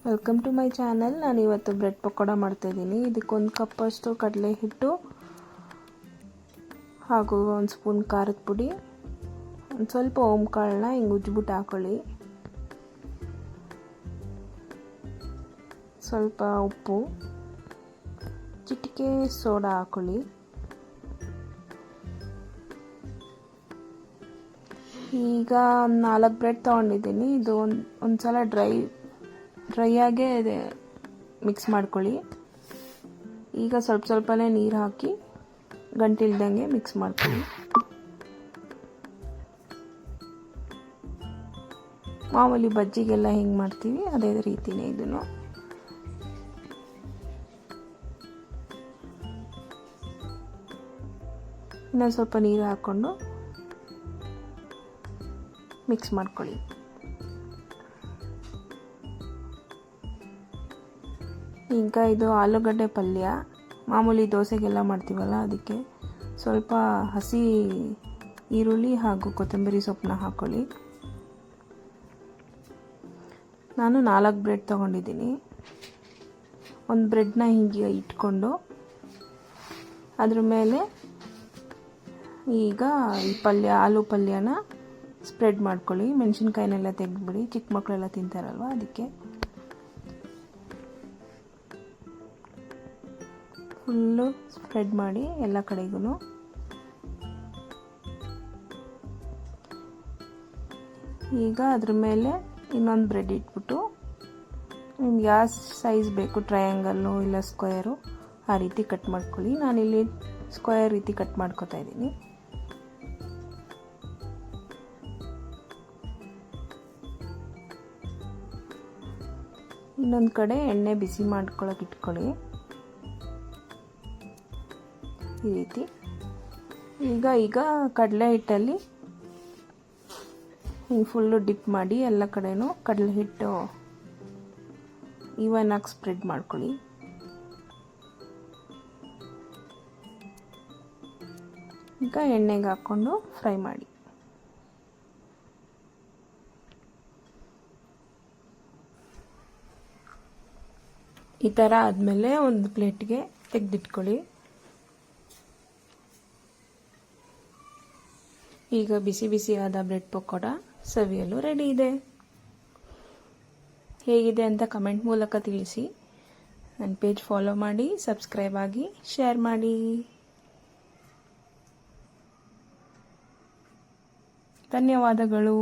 Welcome to my channel. ನಾನು ಇವತ್ತು bread pakoda ಮಾಡ್ತಾಯಿದ್ದೀನಿ. ಇದಕ್ಕೆ 1 ಕಪ್ಪಷ್ಟು ಕಡಲೆ ಹಿಟ್ಟು ಹಾಗೂ 1 ಸ್ಪೂನ್ ಖಾರದ ಪುಡಿ, ಒಂದು ಸ್ವಲ್ಪ ಓಂಕಾಳನ್ನ ಹಿಂಗೆ ಉಜ್ಜಿಬಿಟ್ಟು ಹಾಕೊಳ್ಳಿ, ಸ್ವಲ್ಪ ಉಪ್ಪು, ಚಿಟಿಕೆ ಸೋಡಾ ಹಾಕೊಳ್ಳಿ. ಈಗ 4 ಬ್ರೆಡ್ ತೊಗೊಂಡಿದ್ದೀನಿ. ಇದು ಒಂದು ಸಲ ಡ್ರೈ ಆಗೇ ಮಿಕ್ಸ್ ಮಾಡ್ಕೊಳ್ಳಿ. ಈಗ ಸ್ವಲ್ಪನೇ ನೀರು ಹಾಕಿ ಗಂಟಿಲ್ದಂಗೆ ಮಿಕ್ಸ್ ಮಾಡ್ಕೊಳ್ಳಿ. ಮಾಮೂಲಿ ಬಜ್ಜಿಗೆಲ್ಲ ಹೆಂಗೆ ಮಾಡ್ತೀವಿ ಅದೇ ರೀತಿನೇ ಇದನ್ನು. ಇನ್ನೊಂದು ಸ್ವಲ್ಪ ನೀರು ಹಾಕ್ಕೊಂಡು ಮಿಕ್ಸ್ ಮಾಡ್ಕೊಳ್ಳಿ. ಈಗ ಇದು ಆಲೂಗಡ್ಡೆ ಪಲ್ಯ, ಮಾಮೂಲಿ ದೋಸೆಗೆಲ್ಲ ಮಾಡ್ತೀವಲ್ಲ ಅದಕ್ಕೆ ಸ್ವಲ್ಪ ಹಸಿ ಈರುಳ್ಳಿ ಹಾಗೂ ಕೊತ್ತಂಬರಿ ಸೊಪ್ಪನ್ನ ಹಾಕ್ಕೊಳ್ಳಿ. ನಾನು 4 ಬ್ರೆಡ್ ತೊಗೊಂಡಿದ್ದೀನಿ. ಒಂದು ಬ್ರೆಡ್ನ ಹೀಗೆ ಇಟ್ಕೊಂಡು ಅದ್ರ ಮೇಲೆ ಈಗ ಈ ಆಲೂ ಪಲ್ಯನ ಸ್ಪ್ರೆಡ್ ಮಾಡ್ಕೊಳ್ಳಿ. ಮೆಣಸಿನ್ಕಾಯಿನೆಲ್ಲ ತೆಗೆದುಬಿಡಿ, ಚಿಕ್ಕ ಮಕ್ಕಳೆಲ್ಲ ತಿಂತಾರಲ್ವ ಅದಕ್ಕೆ. ಫುಲ್ಲು ಸ್ಪ್ರೆಡ್ ಮಾಡಿ ಎಲ್ಲ ಕಡೆಗೂ. ಈಗ ಅದ್ರ ಮೇಲೆ ಇನ್ನೊಂದು ಬ್ರೆಡ್ ಇಟ್ಬಿಟ್ಟು ನಿಮ್ಗೆ ಯಾವ ಸೈಜ್ ಬೇಕು, ಟ್ರಯಾಂಗಲ್ಲು ಇಲ್ಲ ಸ್ಕ್ವೇರು, ಆ ರೀತಿ ಕಟ್ ಮಾಡ್ಕೊಳ್ಳಿ. ನಾನಿಲ್ಲಿ ಸ್ಕ್ವೇರ್ ರೀತಿ ಕಟ್ ಮಾಡ್ಕೊತಾ ಇದ್ದೀನಿ. ಇನ್ನೊಂದು ಕಡೆ ಎಣ್ಣೆ ಬಿಸಿ ಮಾಡ್ಕೊಳ್ಳೋಕೆ ಇಟ್ಕೊಳ್ಳಿ ಈ ರೀತಿ. ಈಗ ಕಡಲೆ ಹಿಟ್ಟಲ್ಲಿ ಹಿಂಗೆ ಫುಲ್ಲು ಡಿಪ್ ಮಾಡಿ ಎಲ್ಲ ಕಡೆನೂ ಕಡಲೆ ಹಿಟ್ಟು ಈವನ್ ಆಗಿ ಸ್ಪ್ರೆಡ್ ಮಾಡ್ಕೊಳ್ಳಿ. ಈಗ ಎಣ್ಣೆಗೆ ಹಾಕ್ಕೊಂಡು ಫ್ರೈ ಮಾಡಿ. ಈ ಥರ ಆದಮೇಲೆ ಒಂದು ಪ್ಲೇಟ್ಗೆ ತೆಗೆದಿಟ್ಕೊಳ್ಳಿ. ಈಗ ಬಿಸಿ ಆದ ಬ್ರೆಡ್ ಪಕೋಡ ಸವಿಯಲು ರೆಡಿ ಇದೆ. ಹೇಗಿದೆ ಅಂತ ಕಮೆಂಟ್ ಮೂಲಕ ತಿಳಿಸಿ. ನನ್ನ ಪೇಜ್ ಫಾಲೋ ಮಾಡಿ, ಸಬ್ಸ್ಕ್ರೈಬ್ ಆಗಿ, ಶೇರ್ ಮಾಡಿ. ಧನ್ಯವಾದಗಳು.